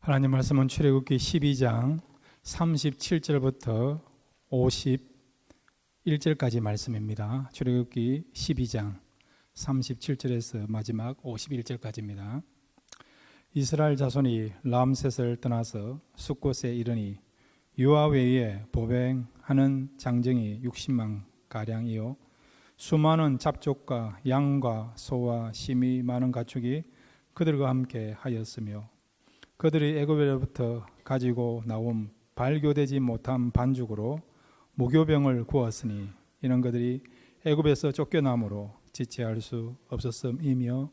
하나님 말씀은 출애굽기 12장 37절부터 51절까지 말씀입니다. 출애굽기 12장 37절에서 마지막 51절까지입니다. 이스라엘 자손이 람셋을 떠나서 숫곳에 이르니 유아 외에 보병하는 장정이 60만 가량이요 수많은 잡족과 양과 소와 심이 많은 가축이 그들과 함께 하였으며 그들이 애굽에로부터 가지고 나온 발교되지 못한 반죽으로 무교병을 구웠으니 이는 그들이 애굽에서 쫓겨남으로 지체할 수 없었음이며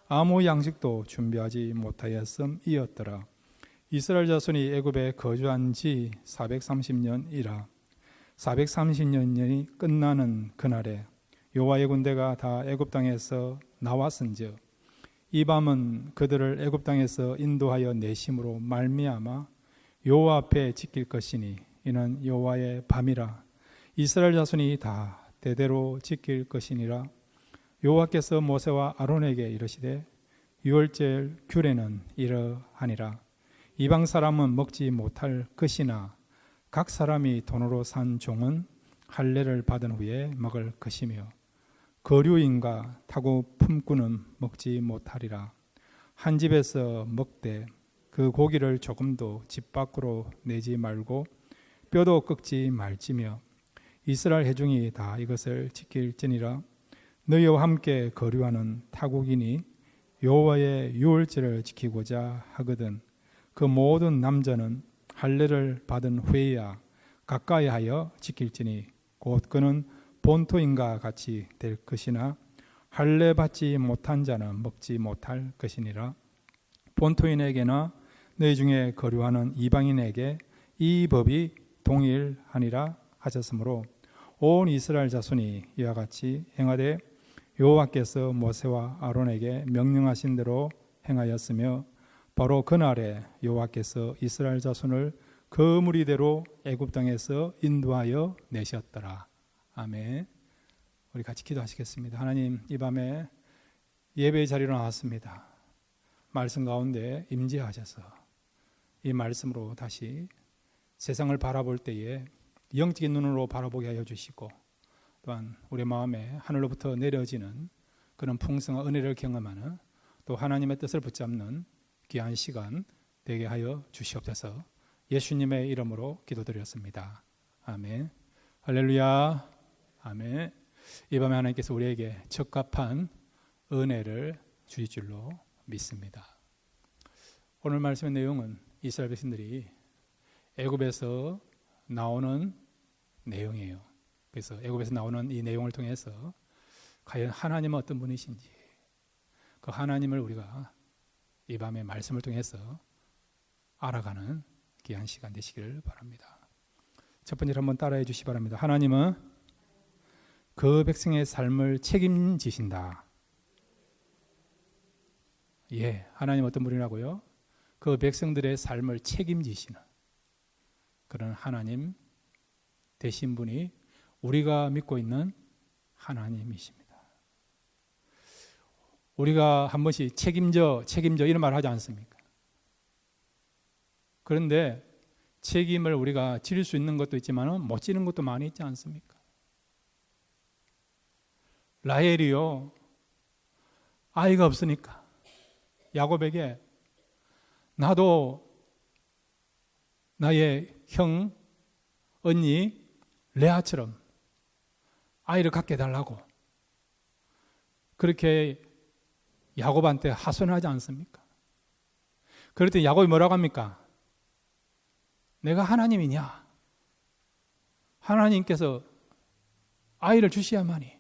아무 양식도 준비하지 못하였음이었더라. 이스라엘 자손이 애굽에 거주한 지 430년이라. 430년이 끝나는 그날에 여호와의 군대가 다 애굽 땅에서 나왔은즉 이 밤은 그들을 애굽 땅에서 인도하여 내심으로 말미암아 여호와 앞에 지킬 것이니 이는 여호와의 밤이라. 이스라엘 자손이 다 대대로 지킬 것이니라. 여호와께서 모세와 아론에게 이르시되 유월절 규례는 이러하니라. 이방 사람은 먹지 못할 것이나 각 사람이 돈으로 산 종은 할례를 받은 후에 먹을 것이며 거류인과 타고 품꾼은 먹지 못하리라. 한 집에서 먹되 그 고기를 조금도 집 밖으로 내지 말고 뼈도 꺾지 말지며 이스라엘 회중이 다 이것을 지킬지니라. 너희와 함께 거류하는 타국인이 여호와의 유월절을 지키고자 하거든 그 모든 남자는 할례를 받은 후에야 가까이 하여 지킬지니 곧 그는 본토인과 같이 될 것이나 할례 받지 못한 자는 먹지 못할 것이니라. 본토인에게나 너희 중에 거류하는 이방인에게 이 법이 동일하니라 하셨으므로 온 이스라엘 자손이 이와 같이 행하되 여호와께서 모세와 아론에게 명령하신 대로 행하였으며 바로 그날에 여호와께서 이스라엘 자손을 그 무리대로 애굽 땅에서 인도하여 내셨더라. 아멘. 우리 같이 기도하시겠습니다. 하나님, 이 밤에 예배의 자리로 나왔습니다. 말씀 가운데 임재하셔서 이 말씀으로 다시 세상을 바라볼 때에 영적인 눈으로 바라보게 하여 주시고 또한 우리 마음에 하늘로부터 내려지는 그런 풍성한 은혜를 경험하는 또 하나님의 뜻을 붙잡는 귀한 시간 되게 하여 주시옵소서. 예수님의 이름으로 기도드렸습니다. 아멘. 할렐루야. 아멘. 이 밤에 하나님께서 우리에게 적합한 은혜를 주실 줄로 믿습니다. 오늘 말씀의 내용은 이스라엘 백성들이 애굽에서 나오는 내용이에요. 그래서 애굽에서 나오는 이 내용을 통해서 과연 하나님은 어떤 분이신지 그 하나님을 우리가 이 밤의 말씀을 통해서 알아가는 귀한 시간 되시기를 바랍니다. 첫 번째로 한번 따라해 주시기 바랍니다. 하나님은 그 백성의 삶을 책임지신다. 예, 하나님 어떤 분이라고요? 그 백성들의 삶을 책임지시는 그런 하나님 되신 분이 우리가 믿고 있는 하나님이십니다. 우리가 한 번씩 책임져 이런 말 하지 않습니까? 그런데 책임을 우리가 질 수 있는 것도 있지만 못 지는 것도 많이 있지 않습니까? 라헬이요, 아이가 없으니까 야곱에게 나도 나의 형, 언니 레아처럼 아이를 갖게 해달라고 그렇게 야곱한테 하소연하지 않습니까? 그럴 때 야곱이 뭐라고 합니까? 내가 하나님이냐? 하나님께서 아이를 주셔야만이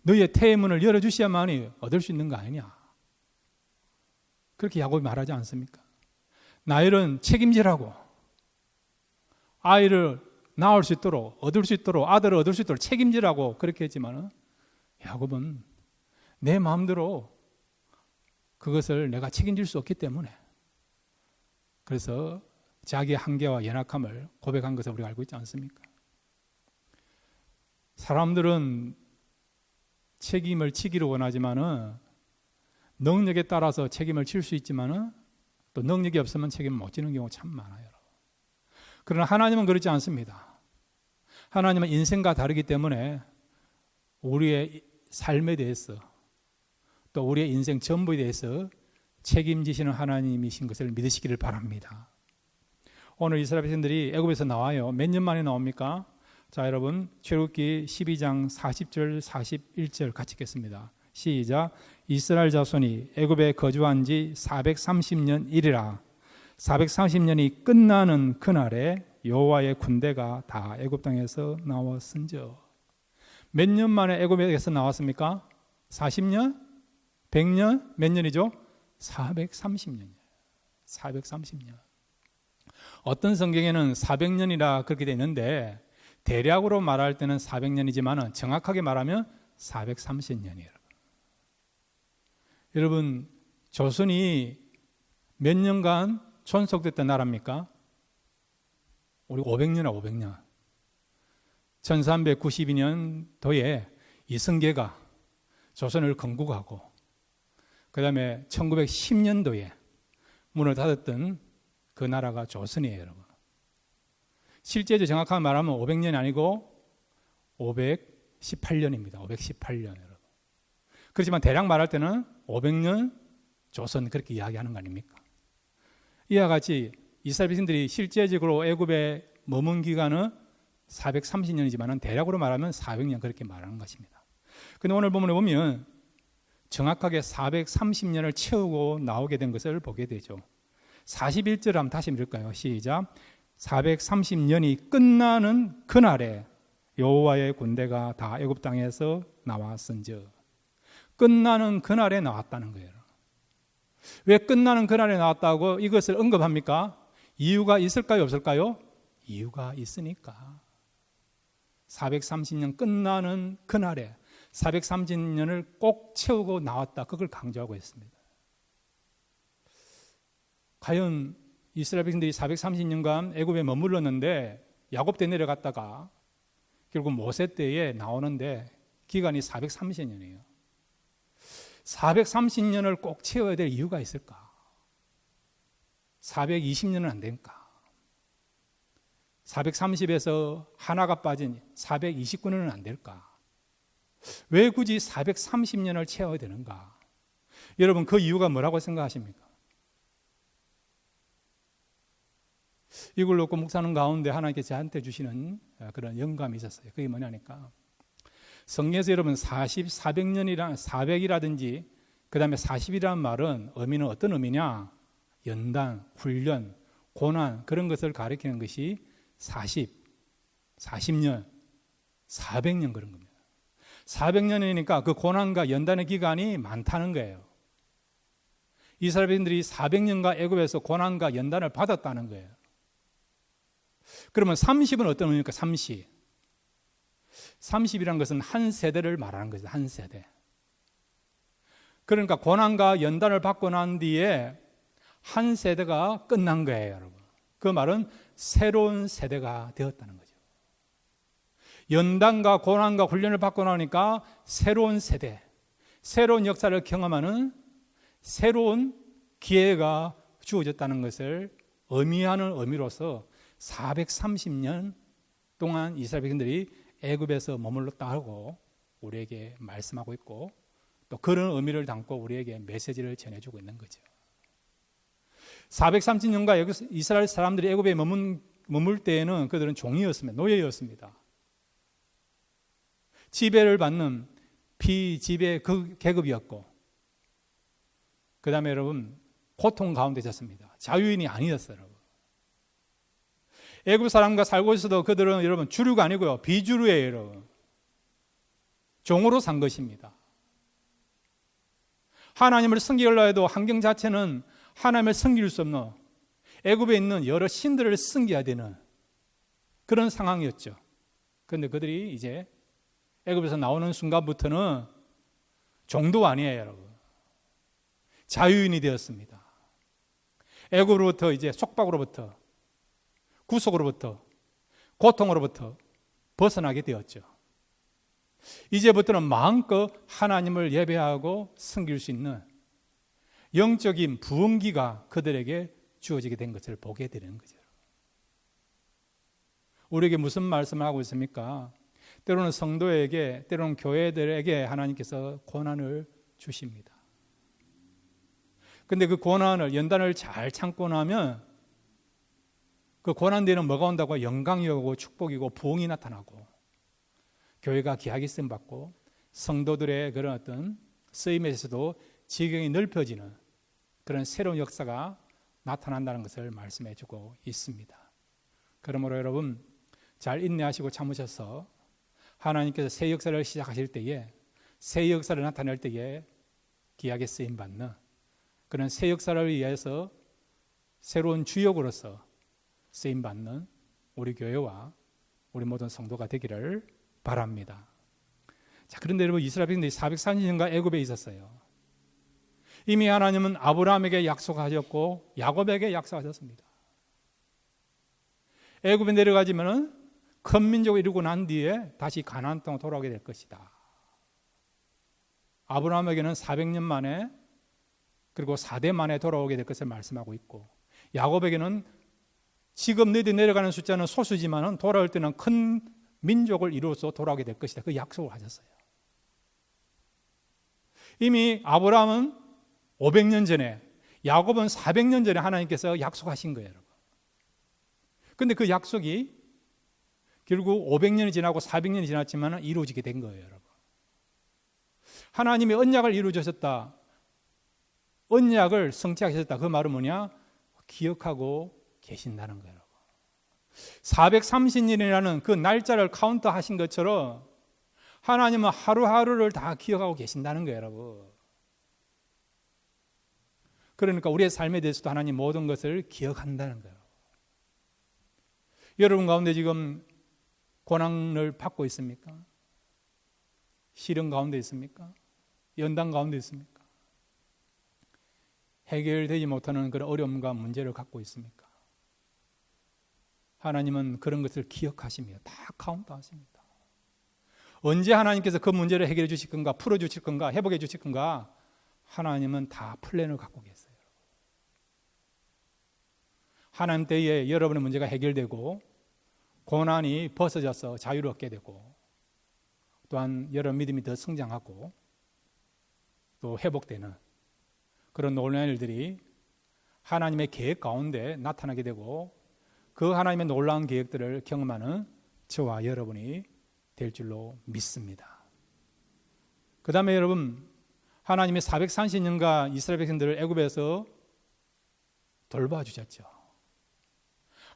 너희의 태문을 열어주셔야만이 얻을 수 있는 거 아니냐? 그렇게 야곱이 말하지 않습니까? 나일은 책임지라고 아이를 낳을 수 있도록 얻을 수 있도록 아들을 얻을 수 있도록 책임지라고 그렇게 했지만 야곱은 내 마음대로 그것을 내가 책임질 수 없기 때문에 그래서 자기의 한계와 연약함을 고백한 것을 우리가 알고 있지 않습니까? 사람들은 책임을 지기를 원하지만은 능력에 따라서 책임을 질 수 있지만은 또 능력이 없으면 책임을 못 지는 경우가 참 많아요. 그러나 하나님은 그렇지 않습니다. 하나님은 인생과 다르기 때문에 우리의 삶에 대해서 또 우리의 인생 전부에 대해서 책임지시는 하나님이신 것을 믿으시기를 바랍니다. 오늘 이스라엘 백성들이 애굽에서 나와요. 몇 년 만에 나옵니까? 자, 여러분 출애굽기 12장 40절 41절 같이 읽겠습니다. 시작. 이스라엘 자손이 애굽에 거주한 지 430년이리라. 430년이 끝나는 그날에 여호와의 군대가 다 애굽 땅에서 나왔은즉. 몇 년 만에 애굽에서 나왔습니까? 40년? 100년? 몇 년이죠? 430년이에요. 430년. 어떤 성경에는 400년이라 그렇게 되어 있는데 대략으로 말할 때는 400년이지만 정확하게 말하면 430년이에요. 여러분, 조선이 몇 년간 존속됐던 나라입니까? 우리 500년이나 500년. 1392년도에 이성계가 조선을 건국하고 그 다음에 1910년도에 문을 닫았던 그 나라가 조선이에요, 여러분. 실제로 정확하게 말하면 500년이 아니고 518년입니다. 518년, 여러분. 그렇지만 대략 말할 때는 500년 조선 그렇게 이야기하는 거 아닙니까? 이와 같이 이스라엘 백성들이 실제적으로 애굽에 머문 기간은 430년이지만 대략으로 말하면 400년 그렇게 말하는 것입니다. 그런데 오늘 본문에 보면 정확하게 430년을 채우고 나오게 된 것을 보게 되죠. 41절 한번 다시 읽을까요? 시작. 430년이 끝나는 그날에 여호와의 군대가 다 애굽 땅에서 나왔은즉. 끝나는 그날에 나왔다는 거예요. 왜 끝나는 그날에 나왔다고 이것을 언급합니까? 이유가 있을까요? 없을까요? 이유가 있으니까. 430년 끝나는 그날에 430년을 꼭 채우고 나왔다. 그걸 강조하고 있습니다. 과연 이스라엘 백성들이 430년간 애굽에 머물렀는데 야곱 때 내려갔다가 결국 모세 때에 나오는데 기간이 430년이에요. 430년을 꼭 채워야 될 이유가 있을까? 420년은 안 될까? 430에서 하나가 빠진 429년은 안 될까? 왜 굳이 430년을 채워야 되는가? 여러분, 그 이유가 뭐라고 생각하십니까? 이걸 놓고 묵상하는 가운데 하나님께 저한테 주시는 그런 영감이 있었어요. 그게 뭐냐니까 성경에서 여러분 400년이란 400이라든지 그 다음에 40이라는 말은 의미는 어떤 의미냐? 연단, 훈련, 고난 그런 것을 가리키는 것이 40년, 400년 그런 겁니다. 400년이니까 그 고난과 연단의 기간이 많다는 거예요. 이스라엘 백성들이 400년간 애굽에서 고난과 연단을 받았다는 거예요. 그러면 30은 어떤 의미입니까? 30이라는 것은 한 세대를 말하는 거죠. 한 세대. 그러니까 고난과 연단을 받고 난 뒤에 한 세대가 끝난 거예요, 여러분. 그 말은 새로운 세대가 되었다는 거죠. 연단과 고난과 훈련을 받고 나니까 새로운 세대, 새로운 역사를 경험하는 새로운 기회가 주어졌다는 것을 의미하는 의미로서 430년 동안 이스라엘 백성들이 애굽에서 머물렀다고 우리에게 말씀하고 있고 또 그런 의미를 담고 우리에게 메시지를 전해주고 있는 거죠. 430년간 이스라엘 사람들이 애굽에 머물 때에는 그들은 종이었습니다. 노예였습니다. 지배를 받는 비지배 계급이었고 그 다음에 여러분 고통 가운데 있었습니다. 자유인이 아니었어요. 여러분. 애굽 사람과 살고 있어도 그들은 여러분 주류가 아니고요. 비주류예요. 여러분. 종으로 산 것입니다. 하나님을 섬기려고 해도 환경 자체는 하나님을 섬길 수 없는 애굽에 있는 여러 신들을 섬겨야 되는 그런 상황이었죠. 그런데 그들이 이제 애굽에서 나오는 순간부터는 종도 아니에요, 여러분. 자유인이 되었습니다. 애굽으로부터 이제 속박으로부터 구속으로부터 고통으로부터 벗어나게 되었죠. 이제부터는 마음껏 하나님을 예배하고 섬길 수 있는 영적인 부흥기가 그들에게 주어지게 된 것을 보게 되는 거죠. 우리에게 무슨 말씀을 하고 있습니까? 때로는 성도에게, 때로는 교회들에게 하나님께서 고난을 주십니다. 근데 그 고난을, 연단을 잘 참고 나면 그 고난 뒤에는 뭐가 온다고? 영광이 오고 축복이고 부흥이 나타나고 교회가 귀하게 쓰임받고 성도들의 그런 어떤 쓰임에서도 지경이 넓혀지는 그런 새로운 역사가 나타난다는 것을 말씀해 주고 있습니다. 그러므로 여러분 잘 인내하시고 참으셔서 하나님께서 새 역사를 시작하실 때에, 새 역사를 나타낼 때에 귀하게 쓰임받는 그런 새 역사를 위해서 새로운 주역으로서 쓰임받는 우리 교회와 우리 모든 성도가 되기를 바랍니다. 자, 그런데 여러분 이스라엘 백성들이 430년간 애굽에 있었어요. 이미 하나님은 아브라함에게 약속하셨고 야곱에게 약속하셨습니다. 애굽에 내려가지면은 큰 민족을 이루고 난 뒤에 다시 가나안 땅으로 돌아오게 될 것이다. 아브라함에게는 400년 만에 그리고 4대 만에 돌아오게 될 것을 말씀하고 있고, 야곱에게는 지금 너희들이 내려가는 숫자는 소수지만은 돌아올 때는 큰 민족을 이루어서 돌아오게 될 것이다. 그 약속을 하셨어요. 이미 아브라함은 500년 전에, 야곱은 400년 전에 하나님께서 약속하신 거예요, 여러분. 그런데 그 약속이 결국 500년이 지나고 400년이 지났지만 이루어지게 된 거예요, 여러분. 하나님의 언약을 이루어 주셨다. 언약을 성취하셨다. 그 말은 뭐냐? 기억하고 계신다는 거예요. 430년이라는 그 날짜를 카운트 하신 것처럼 하나님은 하루하루를 다 기억하고 계신다는 거예요, 여러분. 그러니까 우리의 삶에 대해서도 하나님 모든 것을 기억한다는 거예요. 여러분 가운데 지금 고난을 받고 있습니까? 시련 가운데 있습니까? 연단 가운데 있습니까? 해결되지 못하는 그런 어려움과 문제를 갖고 있습니까? 하나님은 그런 것을 기억하시며 다 카운트하십니다. 언제 하나님께서 그 문제를 해결해 주실 건가, 풀어 주실 건가, 회복해 주실 건가, 하나님은 다 플랜을 갖고 계세요. 하나님 때에 여러분의 문제가 해결되고 고난이 벗어져서 자유를 얻게 되고, 또한 여러분 믿음이 더 성장하고 또 회복되는 그런 놀라운 일들이 하나님의 계획 가운데 나타나게 되고, 그 하나님의 놀라운 계획들을 경험하는 저와 여러분이 될 줄로 믿습니다. 그 다음에 여러분, 하나님의 430년간 이스라엘 백성들을 애굽에서 돌봐주셨죠.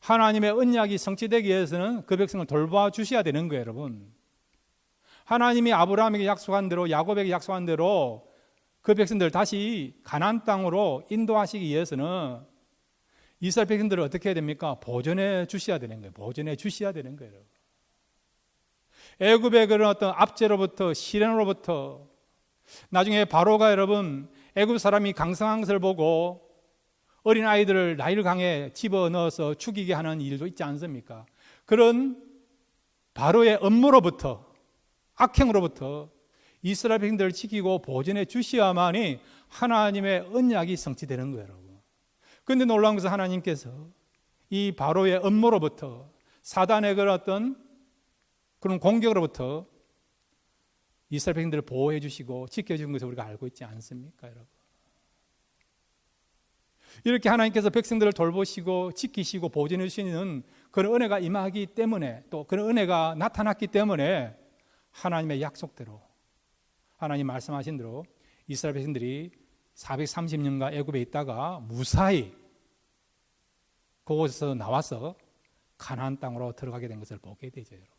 하나님의 언약이 성취되기 위해서는 그 백성을 돌봐주셔야 되는 거예요, 여러분. 하나님이 아브라함에게 약속한 대로, 야곱에게 약속한 대로 그 백성들을 다시 가나안 땅으로 인도하시기 위해서는 이스라엘 백성들을 어떻게 해야 됩니까? 보존해 주셔야 되는 거예요. 보존해 주셔야 되는 거예요. 애굽의 그런 어떤 압제로부터, 시련으로부터, 나중에 바로가 여러분 애굽 사람이 강성한 것을 보고 어린 아이들을 나일 강에 집어넣어서 죽이게 하는 일도 있지 않습니까? 그런 바로의 업무로부터, 악행으로부터 이스라엘 백성들을 지키고 보존해 주셔야만이 하나님의 언약이 성취되는 거예요, 여러분. 그런데 놀라운 것은 하나님께서 이 바로의 업무로부터, 사단의 그런 어떤 그런 공격으로부터 이스라엘 백성들을 보호해 주시고 지켜주는 것을 우리가 알고 있지 않습니까, 여러분? 이렇게 하나님께서 백성들을 돌보시고 지키시고 보존해 주시는 그런 은혜가 임하기 때문에, 또 그런 은혜가 나타났기 때문에 하나님의 약속대로, 하나님 말씀하신 대로 이스라엘 백성들이 430년간 애굽에 있다가 무사히 그곳에서 나와서 가나안 땅으로 들어가게 된 것을 보게 되죠, 여러분.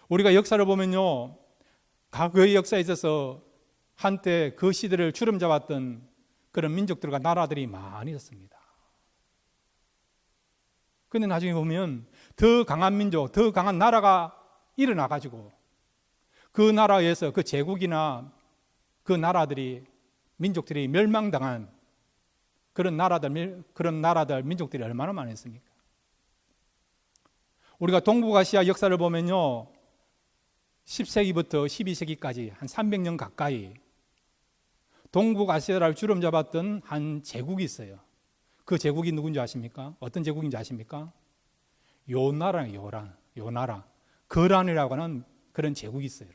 우리가 역사를 보면요, 과거의 역사에 있어서 한때 그 시대를 주름잡았던 그런 민족들과 나라들이 많이 있었습니다. 그런데 나중에 보면 더 강한 민족, 더 강한 나라가 일어나가지고 그 나라에서 그 제국이나 그 나라들이, 민족들이 멸망당한 그런 나라들, 민족들이 얼마나 많았습니까? 우리가 동북아시아 역사를 보면요, 10세기부터 12세기까지 한 300년 가까이 동북아시아를 주름잡았던 한 제국이 있어요. 그 제국이 누군지 아십니까? 어떤 제국인지 아십니까? 요나라예요. 요나라. 거란이라고 하는 그런 제국이 있어요.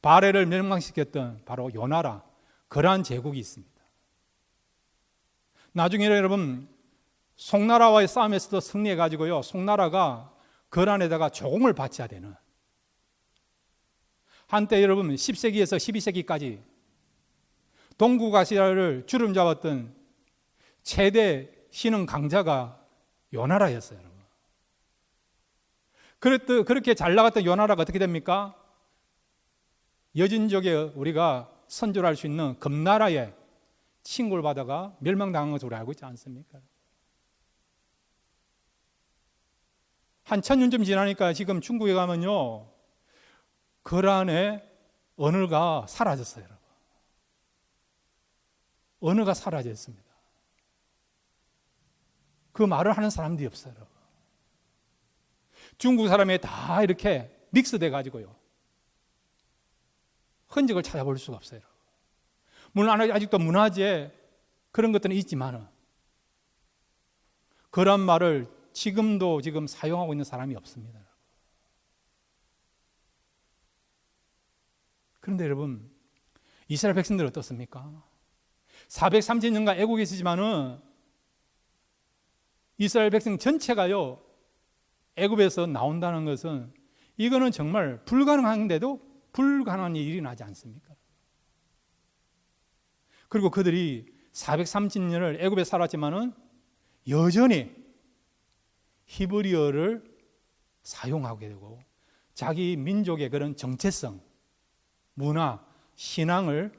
바레를 멸망시켰던 바로 요나라, 거란 제국이 있습니다. 나중에 여러분 송나라와의 싸움에서도 승리해가지고요, 송나라가 거란에다가 조공을 바쳐야 되는, 한때 여러분 10세기에서 12세기까지 동북아시아를 주름잡았던 최대 신흥 강자가 요나라였어요. 그렇게 잘 나갔던 요나라가 어떻게 됩니까? 여진족에 우리가 선조를 할 수 있는 금나라에 침공을 받아가 멸망당한 것으로 우리 알고 있지 않습니까? 한 1000년쯤 지나니까 지금 중국에 가면요, 거란의 언어가 사라졌어요. 여러분. 언어가 사라졌습니다. 그 말을 하는 사람들이 없어요. 여러분. 중국 사람이 다 이렇게 믹스돼 가지고요, 흔적을 찾아볼 수가 없어요. 물론 아직도 문화재에 그런 것들은 있지만 그런 말을 지금도 사용하고 있는 사람이 없습니다. 그런데 여러분, 이스라엘 백성들 어떻습니까? 430년간 애국에 있었지만은 이스라엘 백성 전체가요, 애굽에서 나온다는 것은 이거는 정말 불가능한데도 불가능한 일이 나지 않습니까? 그리고 그들이 430년을 애굽에 살았지만은 여전히 히브리어를 사용하게 되고 자기 민족의 그런 정체성, 문화, 신앙을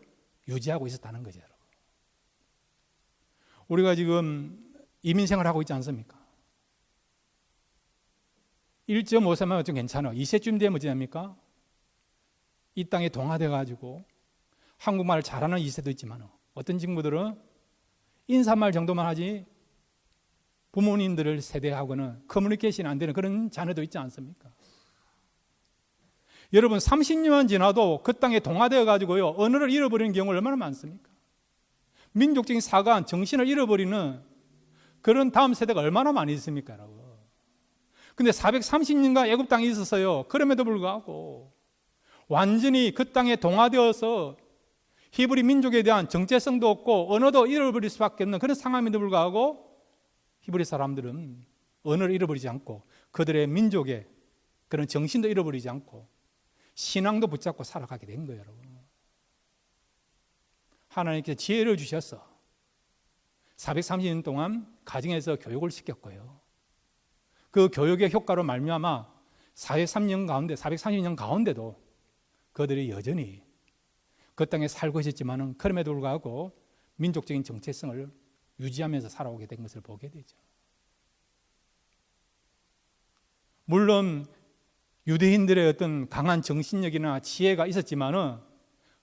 유지하고 있었다는 거죠. 우리가 지금 이민 생활하고 있지 않습니까? 1.5세면 좀 괜찮아. 2세쯤 되면 어찌 됩니까? 이 땅에 동화돼 가지고 한국말을 잘하는 2세도 있지만 어떤 친구들은 인사말 정도만 하지 부모님들을 세대하고는 커뮤니케이션이 안 되는 그런 자녀도 있지 않습니까? 여러분 30년 지나도 그 땅에 동화되어 가지고요, 언어를 잃어버리는 경우가 얼마나 많습니까? 민족적인 사관, 정신을 잃어버리는 그런 다음 세대가 얼마나 많이 있습니까? 근데 430년간 애굽 땅에 있었어요. 그럼에도 불구하고 완전히 그 땅에 동화되어서 히브리 민족에 대한 정체성도 없고 언어도 잃어버릴 수밖에 없는 그런 상황임에도 불구하고 히브리 사람들은 언어를 잃어버리지 않고 그들의 민족의 그런 정신도 잃어버리지 않고 신앙도 붙잡고 살아가게 된 거예요, 여러분. 하나님께서 지혜를 주셔서 430년 동안 가정에서 교육을 시켰고요. 그 교육의 효과로 말미암아 430년 가운데도 그들이 여전히 그 땅에 살고 있었지만은 그럼에도 불구하고 민족적인 정체성을 유지하면서 살아오게 된 것을 보게 되죠. 물론 유대인들의 어떤 강한 정신력이나 지혜가 있었지만은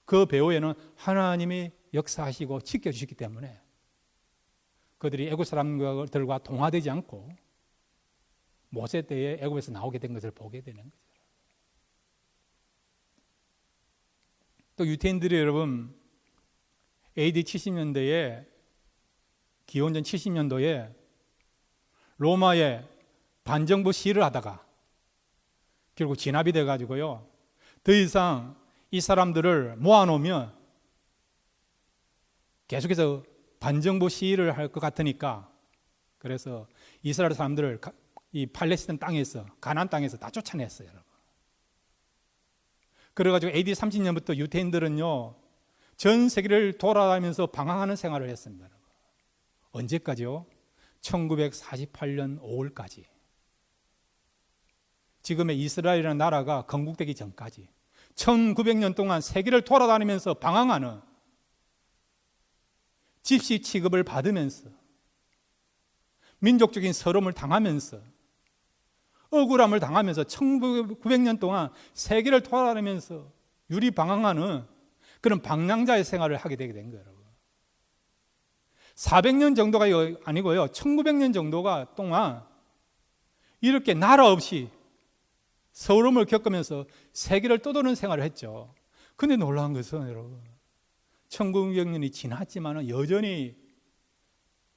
그 배후에는 하나님이 역사하시고 지켜주셨기 때문에 그들이 애굽 사람들과 동화되지 않고 모세 때에 애굽에서 나오게 된 것을 보게 되는 거죠. 또 유대인들이 여러분 AD 70년대에 기원전 70년도에 로마에 반정부 시위를 하다가 결국 진압이 돼가지고요, 더 이상 이 사람들을 모아놓으면 계속해서 반정부 시위를 할 것 같으니까 그래서 이스라엘 사람들을 이 팔레스타인 땅에서, 가나안 땅에서 다 쫓아냈어요, 여러분. 그래가지고 AD 30년부터 유대인들은요 전 세계를 돌아다니면서 방황하는 생활을 했습니다, 여러분. 언제까지요? 1948년 5월까지. 지금의 이스라엘이라는 나라가 건국되기 전까지 1900년 동안 세계를 돌아다니면서 방황하는, 집시 취급을 받으면서 민족적인 서름을 당하면서 억울함을 당하면서 1900년 동안 세계를 돌아다니면서 유리방황하는 그런 방랑자의 생활을 하게 되게 된 거예요, 여러분. 400년 정도가 아니고요, 1900년 정도가 동안 이렇게 나라 없이 서름을 겪으면서 세계를 떠도는 생활을 했죠. 근데 놀라운 것은 여러분, 천국경년이 지났지만 여전히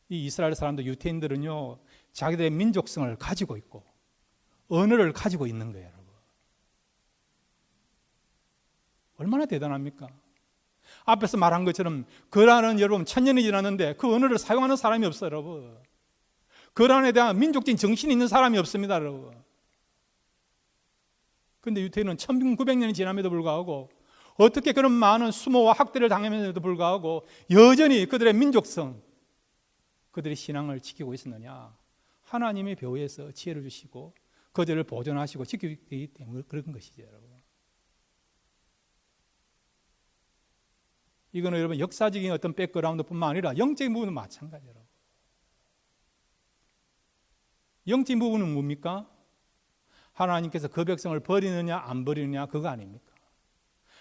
이 이스라엘 사람들, 유태인들은요, 자기들의 민족성을 가지고 있고 언어를 가지고 있는 거예요, 여러분. 얼마나 대단합니까? 앞에서 말한 것처럼 거란은 여러분 1000년이 지났는데 그 언어를 사용하는 사람이 없어요, 여러분. 거란에 대한 민족적인 정신이 있는 사람이 없습니다, 여러분. 그런데 유태인은 1900년이 지남에도 불구하고 어떻게 그런 많은 수모와 학대를 당하면서도 불구하고 여전히 그들의 민족성, 그들의 신앙을 지키고 있었느냐? 하나님의 배후에서 지혜를 주시고 그들을 보존하시고 지키기 때문에 그런 것이죠, 여러분. 이거는 여러분 역사적인 어떤 백그라운드뿐만 아니라 영적인 부분은 마찬가지예요, 여러분. 영적인 부분은 뭡니까? 하나님께서 그 백성을 버리느냐 안 버리느냐 그거 아닙니까?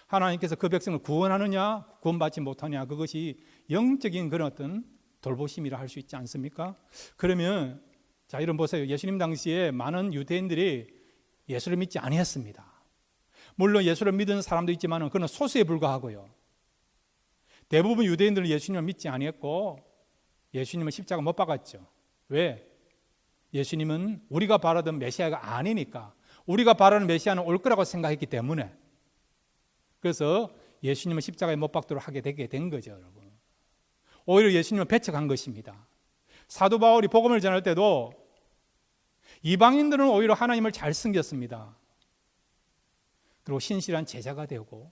하나님께서 그 백성을 구원하느냐 구원받지 못하느냐, 그것이 영적인 그런 어떤 돌보심이라 할 수 있지 않습니까? 그러면 자, 이런 보세요. 예수님 당시에 많은 유대인들이 예수를 믿지 아니했습니다. 물론 예수를 믿은 사람도 있지만 그건 소수에 불과하고요. 대부분 유대인들은 예수님을 믿지 아니했고 예수님은 십자가 못 박았죠. 왜? 예수님은 우리가 바라던 메시아가 아니니까, 우리가 바라는 메시아는 올 거라고 생각했기 때문에, 그래서 예수님을 십자가에 못 박도록 하게 되게 된 거죠, 여러분. 오히려 예수님을 배척한 것입니다. 사도 바울이 복음을 전할 때도 이방인들은 오히려 하나님을 잘 섬겼습니다. 그리고 신실한 제자가 되고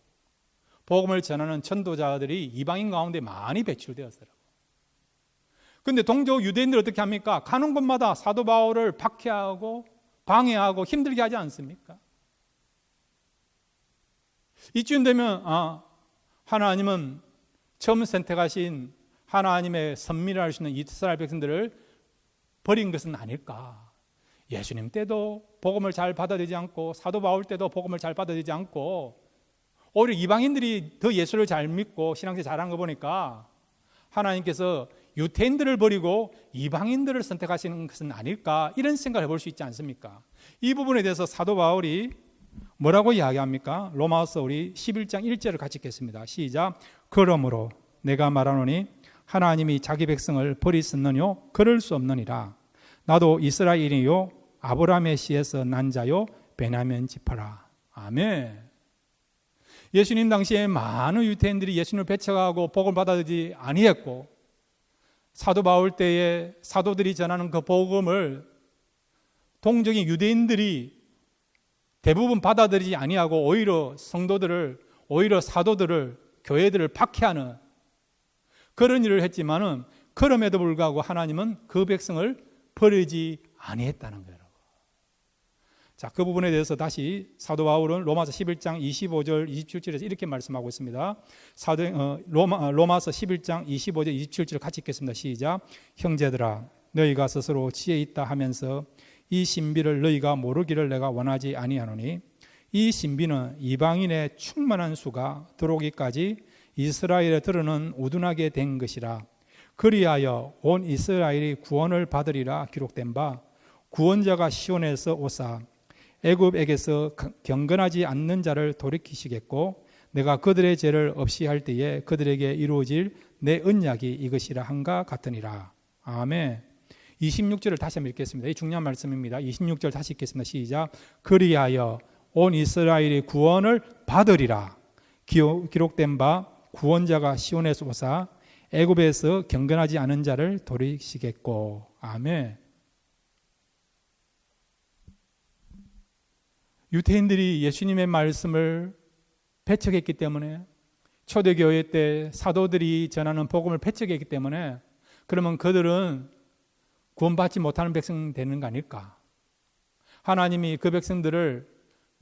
복음을 전하는 전도자들이 이방인 가운데 많이 배출되었어요. 그런데 동족 유대인들 어떻게 합니까? 가는 곳마다 사도 바울을 박해하고 방해하고 힘들게 하지 않습니까? 이쯤 되면 하나님은 처음 선택하신 하나님의 선민을 할 수 있는 이스라엘 백성들을 버린 것은 아닐까? 예수님 때도 복음을 잘 받아들이지 않고 사도 바울 때도 복음을 잘 받아들이지 않고 오히려 이방인들이 더 예수를 잘 믿고 신앙생활 잘한 거 보니까 하나님께서 유태인들을 버리고 이방인들을 선택하시는 것은 아닐까, 이런 생각을 해볼 수 있지 않습니까? 이 부분에 대해서 사도 바울이 뭐라고 이야기합니까? 로마서 우리 11장 1절을 같이 읽겠습니다. 시작. 그러므로 내가 말하노니 하나님이 자기 백성을 버리셨느뇨? 그럴 수 없느니라. 나도 이스라엘이요 아브라함의 씨에서 난 자요 베냐민 지파라. 아멘. 예수님 당시에 많은 유대인들이 예수님을 배척하고 복음을 받아들이지 아니했고, 사도 바울 때에 사도들이 전하는 그 복음을 동적인 유대인들이 대부분 받아들이지 아니하고 오히려 성도들을, 오히려 사도들을, 교회들을 박해하는 그런 일을 했지만은, 그럼에도 불구하고 하나님은 그 백성을 버리지 아니했다는 거예요. 자, 그 부분에 대해서 다시 사도 바울은 로마서 11장 25절 27절에서 이렇게 말씀하고 있습니다. 로마서 11장 25절 27절 같이 읽겠습니다. 시작. 형제들아, 너희가 스스로 지혜 있다 하면서 이 신비를 너희가 모르기를 내가 원하지 아니하노니, 이 신비는 이방인의 충만한 수가 들어오기까지 이스라엘에 들어는 우둔하게 된 것이라. 그리하여 온 이스라엘이 구원을 받으리라 기록된 바, 구원자가 시온에서 오사 애굽에게서 경건하지 않는 자를 돌이키시겠고, 내가 그들의 죄를 없이 할 때에 그들에게 이루어질 내 언약이 이것이라 한가 같으니라. 아멘. 26절을 다시 한번 읽겠습니다. 이 중요한 말씀입니다. 26절 다시 읽겠습니다. 시작. 그리하여 온 이스라엘이 구원을 받으리라. 기록된 바 구원자가 시온에서 오사 애굽에서 경건하지 않은 자를 돌이키시겠고. 아멘. 유태인들이 예수님의 말씀을 배척했기 때문에, 초대교회 때 사도들이 전하는 복음을 배척했기 때문에, 그러면 그들은 구원받지 못하는 백성 되는 거 아닐까? 하나님이 그 백성들을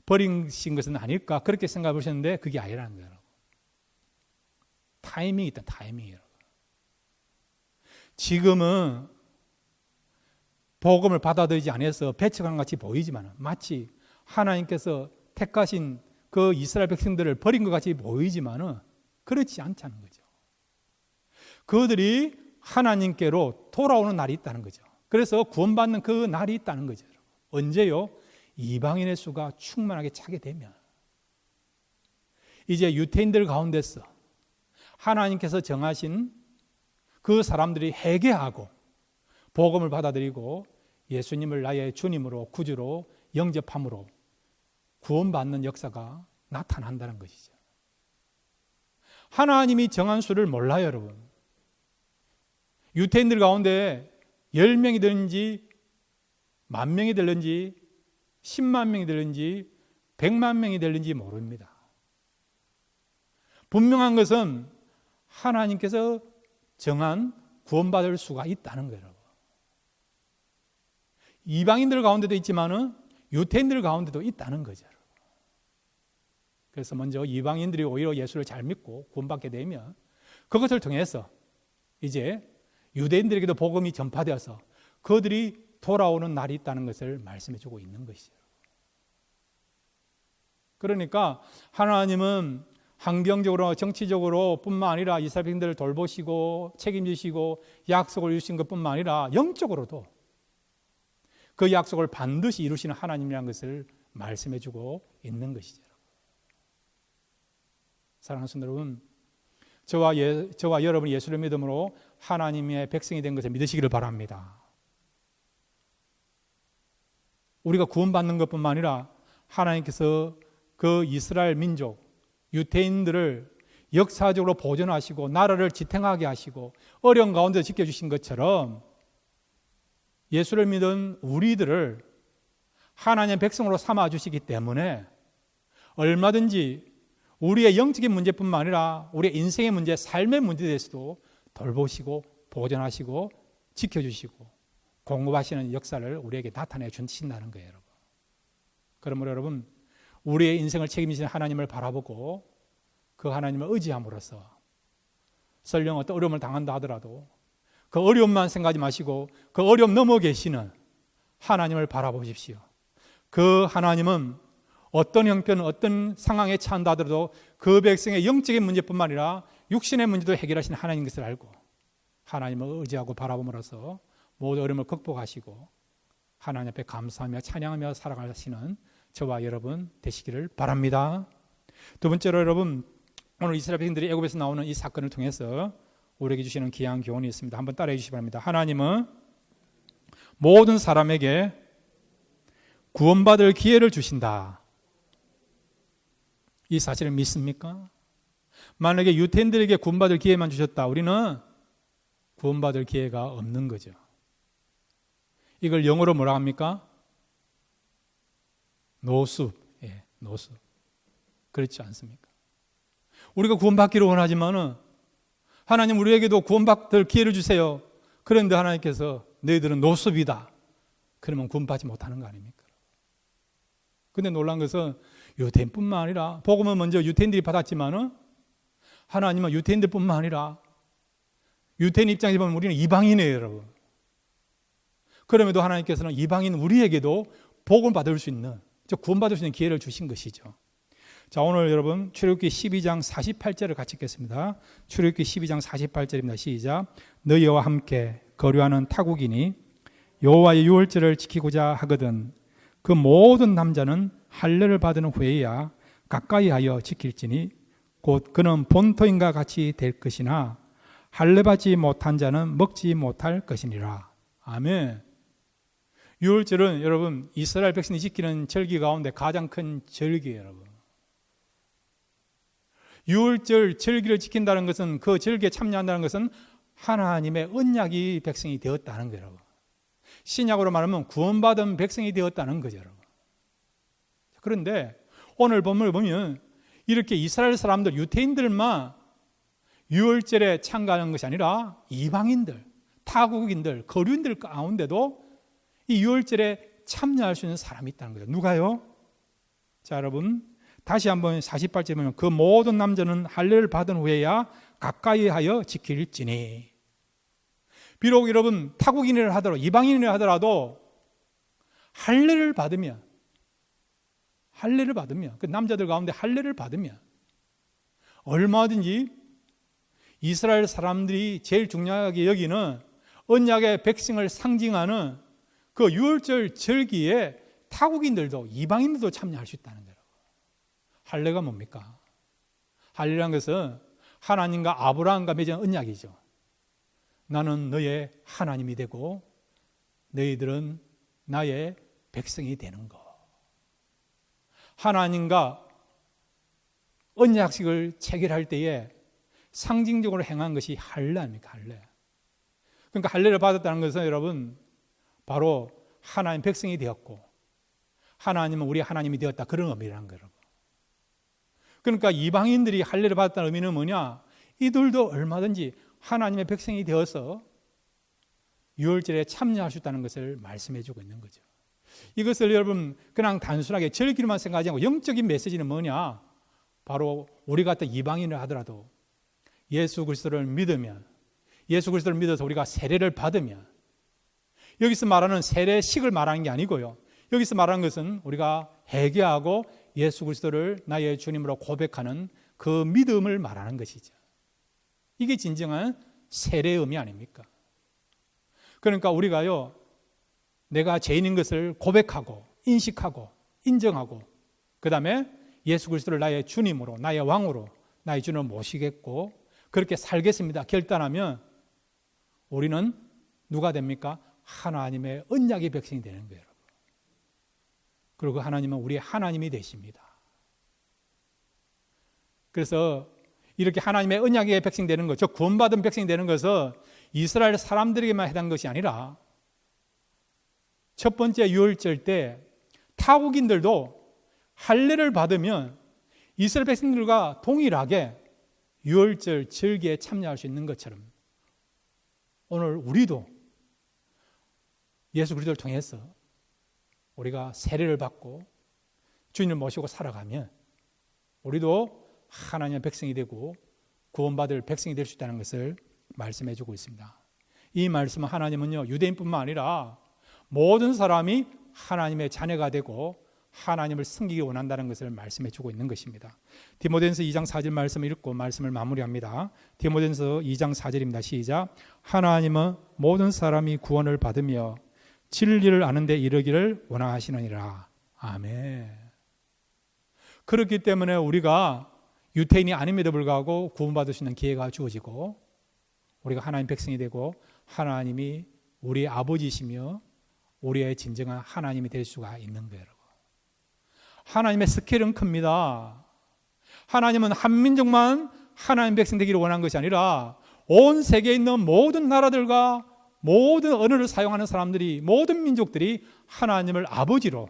버리신 것은 아닐까? 그렇게 생각해 보셨는데 그게 아니라는 거예요. 타이밍이 있다, 타이밍이에요. 지금은 복음을 받아들이지 않아서 배척한 것 같이 보이지만, 마치 하나님께서 택하신 그 이스라엘 백성들을 버린 것 같이 보이지만은 그렇지 않다는 거죠. 그들이 하나님께로 돌아오는 날이 있다는 거죠. 그래서 구원받는 그 날이 있다는 거죠. 언제요? 이방인의 수가 충만하게 차게 되면. 이제 유태인들 가운데서 하나님께서 정하신 그 사람들이 회개하고 복음을 받아들이고 예수님을 나의 주님으로 구주로 영접함으로 구원받는 역사가 나타난다는 것이죠. 하나님이 정한 수를 몰라요, 여러분. 유대인들 가운데 10명이 되는지 10,000명이 되는지 10만 명이 되는지 100만 명이 되는지 모릅니다. 분명한 것은 하나님께서 정한 구원받을 수가 있다는 거예요. 이방인들 가운데도 있지만은 유대인들 가운데도 있다는 거죠. 그래서 먼저 이방인들이 오히려 예수를 잘 믿고 구원받게 되면 그것을 통해서 이제 유대인들에게도 복음이 전파되어서 그들이 돌아오는 날이 있다는 것을 말씀해 주고 있는 것이죠. 그러니까 하나님은 환경적으로 정치적으로 뿐만 아니라 이스라엘 백성들을 돌보시고 책임지시고 약속을 주신 것뿐만 아니라 영적으로도 그 약속을 반드시 이루시는 하나님이라는 것을 말씀해 주고 있는 것이죠. 사랑하는 성도 여러분, 저와 여러분 예수를 믿음으로 하나님의 백성이 된 것을 믿으시기를 바랍니다. 우리가 구원받는 것뿐만 아니라 하나님께서 그 이스라엘 민족, 유대인들을 역사적으로 보존하시고 나라를 지탱하게 하시고 어려운 가운데 지켜주신 것처럼 예수를 믿은 우리들을 하나님의 백성으로 삼아주시기 때문에 얼마든지 우리의 영적인 문제뿐만 아니라 우리의 인생의 문제, 삶의 문제에 대해서도 돌보시고 보존하시고 지켜주시고 공급하시는 역사를 우리에게 나타내 주신다는 거예요, 여러분. 그러므로 여러분, 우리의 인생을 책임지시는 하나님을 바라보고 그 하나님을 의지함으로써 설령 어떤 어려움을 당한다 하더라도 그 어려움만 생각하지 마시고 그 어려움 넘어 계시는 하나님을 바라보십시오. 그 하나님은 어떤 형편, 어떤 상황에 처한다 하더라도 그 백성의 영적인 문제뿐만 아니라 육신의 문제도 해결하시는 하나님인 것을 알고 하나님을 의지하고 바라봄으로써 모든 어려움을 극복하시고 하나님 앞에 감사하며 찬양하며 살아가시는 저와 여러분 되시기를 바랍니다. 두 번째로 여러분, 오늘 이스라엘 백성들이 애굽에서 나오는 이 사건을 통해서 우리에게 주시는 귀한 교훈이 있습니다. 한번 따라해 주시기 바랍니다. 하나님은 모든 사람에게 구원받을 기회를 주신다. 이 사실을 믿습니까? 만약에 유대인들에게 구원받을 기회만 주셨다, 우리는 구원받을 기회가 없는 거죠. 이걸 영어로 뭐라 합니까? 노숲. 예, 노숲. 그렇지 않습니까? 우리가 구원받기를 원하지만은 하나님 우리에게도 구원받을 기회를 주세요. 그런데 하나님께서 너희들은 노숲이다. 그러면 구원받지 못하는 거 아닙니까? 근데 놀란 것은 유대인뿐만 아니라 복음은 먼저 유대인들이 받았지만은 하나님은 유대인들뿐만 아니라 유대인 입장에서 보면 우리는 이방인이에요, 여러분. 그럼에도 하나님께서는 이방인 우리에게도 복음을 받을 수 있는, 구원받을 수 있는 기회를 주신 것이죠. 자, 오늘 여러분 출애굽기 12장 48절을 같이 읽겠습니다. 출애굽기 12장 48절입니다. 시작. 너희와 함께 거류하는 타국인이 여호와의 유월절을 지키고자 하거든 그 모든 남자는 할례를 받은 후에야 가까이 하여 지킬지니 곧 그는 본토인과 같이 될 것이나 할례 받지 못한 자는 먹지 못할 것이니라. 아멘. 유월절은 여러분 이스라엘 백성이 지키는 절기 가운데 가장 큰 절기예요, 여러분. 유월절 절기를 지킨다는 것은, 그 절기에 참여한다는 것은 하나님의 언약이 백성이 되었다는 거예요, 여러분. 신약으로 말하면 구원받은 백성이 되었다는 거죠, 여러분. 그런데 오늘 본문을 보면 이렇게 이스라엘 사람들, 유대인들만 유월절에 참가하는 것이 아니라 이방인들, 타국인들, 거류인들 가운데도 이 유월절에 참여할 수 있는 사람이 있다는 거예요. 누가요? 자, 여러분 다시 한번 48절에 보면 그 모든 남자는 할례를 받은 후에야 가까이 하여 지킬지니. 비록 여러분 타국인이라 하더라도 이방인이라 하더라도 할례를 받으면 그 남자들 가운데 할례를 받으면 얼마든지 이스라엘 사람들이 제일 중요하게 여기는 언약의 백성을 상징하는 그 유월절 절기에 타국인들도 이방인들도 참여할 수 있다는 거예요. 할례가 뭡니까? 할례라는 것은 하나님과 아브라함과 맺은 언약이죠. 나는 너의 하나님이 되고 너희들은 나의 백성이 되는 것. 하나님과 언약식을 체결할 때에 상징적으로 행한 것이 할례 아닙니까? 할례. 그러니까 할례를 받았다는 것은 여러분 바로 하나님 백성이 되었고 하나님은 우리 하나님이 되었다, 그런 의미라는 거예요. 그러니까 이방인들이 할례를 받았다는 의미는 뭐냐? 이들도 얼마든지 하나님의 백성이 되어서 유월절에 참여할 수 있다는 것을 말씀해 주고 있는 거죠. 이것을 여러분 그냥 단순하게 절기로만 생각하지 않고 영적인 메시지는 뭐냐? 바로 우리 같은 이방인을 하더라도 예수 그리스도를 믿으면, 예수 그리스도를 믿어서 우리가 세례를 받으면, 여기서 말하는 세례식을 말하는 게 아니고요, 여기서 말하는 것은 우리가 회개하고 예수 그리스도를 나의 주님으로 고백하는 그 믿음을 말하는 것이죠. 이게 진정한 세례의 의미 아닙니까? 그러니까 우리가요, 내가 죄인인 것을 고백하고 인식하고 인정하고 그 다음에 예수 그리스도를 나의 주님으로, 나의 왕으로, 나의 주님으로 모시겠고 그렇게 살겠습니다 결단하면 우리는 누가 됩니까? 하나님의 언약의 백성이 되는 거예요. 여러분. 그리고 그 하나님은 우리의 하나님이 되십니다. 그래서 이렇게 하나님의 언약의 백성이 되는 것, 즉 구원받은 백성이 되는 것은 이스라엘 사람들에게만 해당한 것이 아니라 첫 번째 유월절 때 타국인들도 할례를 받으면 이스라엘 백성들과 동일하게 유월절 절기에 참여할 수 있는 것처럼 오늘 우리도 예수 그리스도를 통해서 우리가 세례를 받고 주님을 모시고 살아가면 우리도 하나님의 백성이 되고 구원받을 백성이 될 수 있다는 것을 말씀해 주고 있습니다. 이 말씀은 하나님은요, 유대인뿐만 아니라 모든 사람이 하나님의 자녀가 되고 하나님을 섬기기 원한다는 것을 말씀해 주고 있는 것입니다. 디모데전서 2장 4절 말씀을 읽고 말씀을 마무리합니다. 디모데전서 2장 4절입니다. 시작. 하나님은 모든 사람이 구원을 받으며 진리를 아는 데 이르기를 원하시느니라. 아멘. 그렇기 때문에 우리가 유태인이 아님에도 불구하고 구원받을 수 있는 기회가 주어지고 우리가 하나님 백성이 되고 하나님이 우리의 아버지시며 우리의 진정한 하나님이 될 수가 있는 거예요. 여러분. 하나님의 스케일은 큽니다. 하나님은 한 민족만 하나님 백성 되기를 원한 것이 아니라 온 세계에 있는 모든 나라들과 모든 언어를 사용하는 사람들이, 모든 민족들이 하나님을 아버지로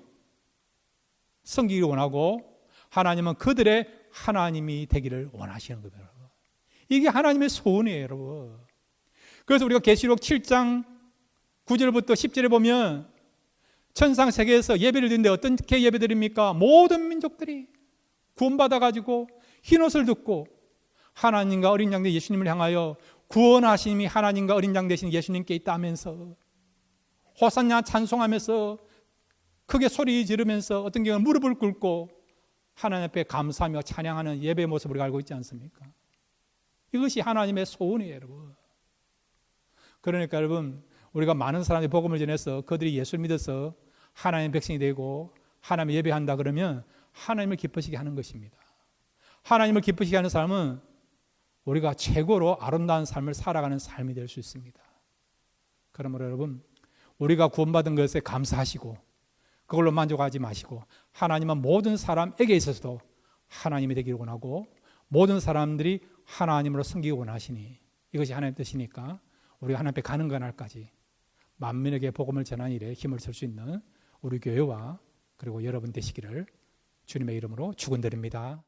섬기기를 원하고 하나님은 그들의 하나님이 되기를 원하시는 거예요. 이게 하나님의 소원이에요, 여러분. 그래서 우리가 계시록 7장 9절부터 10절에 보면 천상 세계에서 예배를 드리는데 어떻게 예배 드립니까? 모든 민족들이 구원받아가지고 흰옷을 듣고 하나님과 어린 양 되신 예수님을 향하여 구원하심이 하나님과 어린 양 되신 예수님께 있다면서 호산나 찬송하면서 크게 소리 지르면서 어떤 경우는 무릎을 꿇고 하나님 앞에 감사하며 찬양하는 예배의 모습을 우리가 알고 있지 않습니까? 이것이 하나님의 소원이에요, 여러분. 그러니까 여러분, 우리가 많은 사람들이 복음을 전해서 그들이 예수를 믿어서 하나님의 백성이 되고 하나님을 예배한다 그러면 하나님을 기쁘시게 하는 것입니다. 하나님을 기쁘시게 하는 삶은 우리가 최고로 아름다운 삶을 살아가는 삶이 될 수 있습니다. 그러므로 여러분, 우리가 구원받은 것에 감사하시고 그걸로 만족하지 마시고 하나님은 모든 사람에게 있어서도 하나님이 되기를 원하고 모든 사람들이 하나님으로 섬기기 원하시니 이것이 하나님의 뜻이니까 우리가 하나님 앞에 가는 그날까지 만민에게 복음을 전하는 일에 힘을 쓸 수 있는 우리 교회와 그리고 여러분 되시기를 주님의 이름으로 축원드립니다.